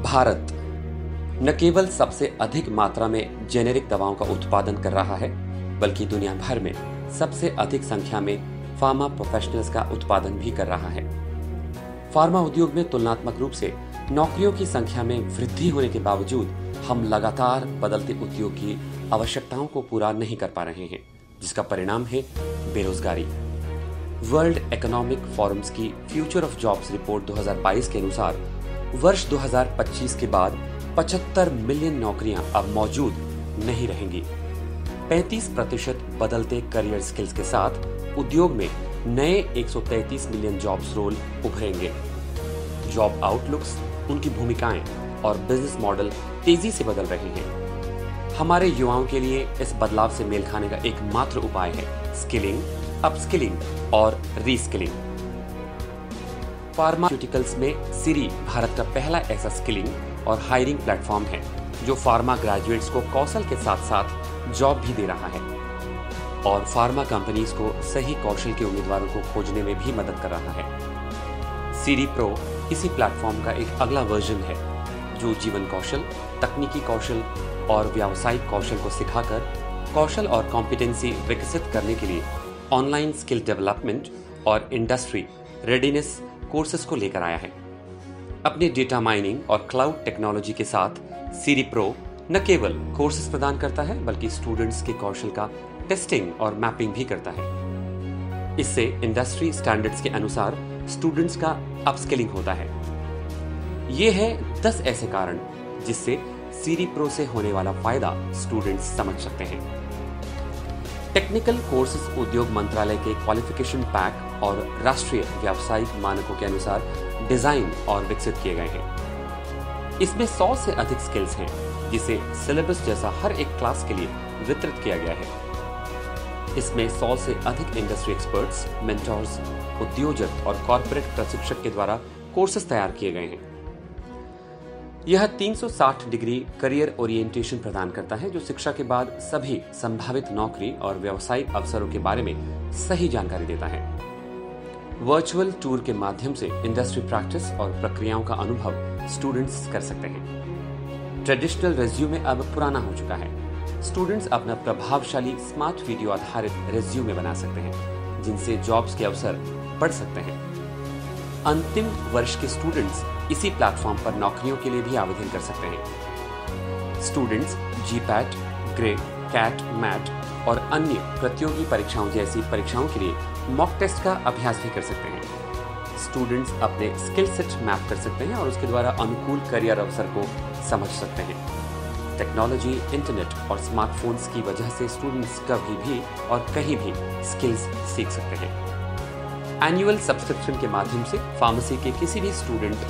भारत न केवल सबसे अधिक मात्रा में जेनेरिक दवाओं का उत्पादन कर रहा है, बल्कि दुनिया भर में सबसे अधिक संख्या में फार्मा प्रोफेशनल्स का उत्पादन भी कर रहा है। फार्मा उद्योग में तुलनात्मक रूप से नौकरियों की संख्या में वृद्धि होने के बावजूद हम लगातार बदलते उद्योग की आवश्यकताओं को पूरा नहीं कर पा रहे हैं, जिसका परिणाम है बेरोजगारी। वर्ल्ड इकोनॉमिक फोरम्स की फ्यूचर ऑफ जॉब्स रिपोर्ट 2022 के अनुसार वर्ष 2025 के बाद 75 मिलियन नौकरियां अब मौजूद नहीं रहेंगी। 35% बदलते करियर स्किल्स के साथ उद्योग में नए 133 million jobs role उभरेंगे। Job outlooks, उनकी भूमिकाएं और बिजनेस मॉडल तेजी से बदल रहे हैं। हमारे युवाओं के लिए इस बदलाव से मेल खाने का एकमात्र उपाय है स्किलिंग, अपस्किलिंग और रीस्किलिंग। फार्मास्यूटिकल्स में सिरी भारत का पहला ऐसा स्किलिंग और हायरिंग प्लेटफॉर्म है जो फार्मा ग्रेजुएट्स को कौशल के साथ साथ जॉब भी दे रहा है और फार्मा कंपनीज को सही कौशल के उम्मीदवारों को खोजने में भी मदद कर रहा है। सिरी प्रो इसी प्लेटफॉर्म का एक अगला वर्जन है जो जीवन कौशल, तकनीकी कौशल और व्यावसायिक कौशल को सिखाकर कौशल और कॉम्पिटेंसी विकसित करने के लिए ऑनलाइन स्किल डेवलपमेंट और इंडस्ट्री रेडीनेस कोर्सेज को लेकर आया है। अपने डेटा माइनिंग और क्लाउड टेक्नोलॉजी के साथ सिरी प्रो न केवल कोर्सेज प्रदान करता है, बल्कि स्टूडेंट्स के कौशल का टेस्टिंग और मैपिंग भी करता है। इससे इंडस्ट्री स्टैंडर्ड्स के अनुसार स्टूडेंट्स का अपस्किलिंग होता है। ये है 10 ऐसे कारण जिससे सिरी प्रो से होने वाला फायदा स्टूडेंट्स समझ सकते हैं। टेक्निकल कोर्सेज उद्योग मंत्रालय के क्वालिफिकेशन पैक और राष्ट्रीय व्यावसायिक मानकों के अनुसार डिजाइन और विकसित किए गए हैं। इसमें 100 से अधिक स्किल्स हैं, जिसे सिलेबस जैसा हर एक क्लास के लिए वितरित किया गया है। इसमें 100 से अधिक इंडस्ट्री एक्सपर्ट्स, मेंटोर्स, उद्योजक और कॉर्पोरेट प्रशिक्षक के द्वारा कोर्सेज तैयार किए गए हैं। यह 360 डिग्री करियर ओरिएंटेशन प्रदान करता है, जो शिक्षा के बाद सभी संभावित नौकरी और व्यावसायिक अवसरों के बारे में सही जानकारी देता है। वर्चुअल टूर के माध्यम से इंडस्ट्री प्रैक्टिस और प्रक्रियाओं का अनुभव स्टूडेंट्स कर सकते हैं। ट्रेडिशनल रेज्यूमे अब पुराना हो चुका है। स्टूडेंट्स अपना प्रभावशाली स्मार्ट वीडियो आधारित रेज्यूमे बना सकते हैं, जिनसे जॉब्स के अवसर बढ़ सकते हैं। अंतिम वर्ष के स्टूडेंट्स इसी प्लेटफॉर्म पर नौकरियों के लिए भी आवेदन कर सकते हैं। Students GPAT, grade, CAT, MAT और अन्य प्रतियोगी परीक्षाओं जैसी परीक्षाओं के लिए मॉक टेस्ट का अभ्यास भी कर सकते हैं। स्टूडेंट्स अपने स्किल सेट मैप कर सकते हैं और उसके द्वारा अनुकूल करियर अवसर को समझ सकते हैं। टेक्नोलॉजी, इंटरनेट और स्मार्टफोन्स की वजह से स्टूडेंट्स कभी भी और कहीं भी स्किल्स सीख सकते हैं। एनुअल सब्सक्रिप्शन के माध्यम से फार्मेसी के किसी भी स्टूडेंट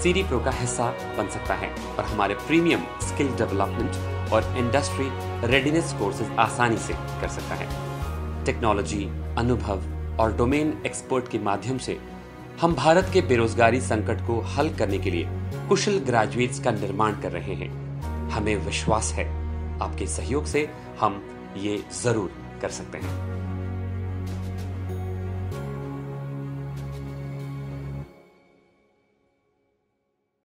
सिरी प्रो का हिस्सा बन सकता है और हमारे प्रीमियम स्किल डेवलपमेंट और इंडस्ट्री रेडीनेस कोर्सेज आसानी से कर सकता है। टेक्नोलॉजी, अनुभव और डोमेन एक्सपर्ट के माध्यम से हम भारत के बेरोजगारी संकट को हल करने के लिए कुशल ग्रेजुएट्स का निर्माण कर रहे हैं। हमें विश्वास है आपके सहयोग से हम ये जरूर कर सकते हैं।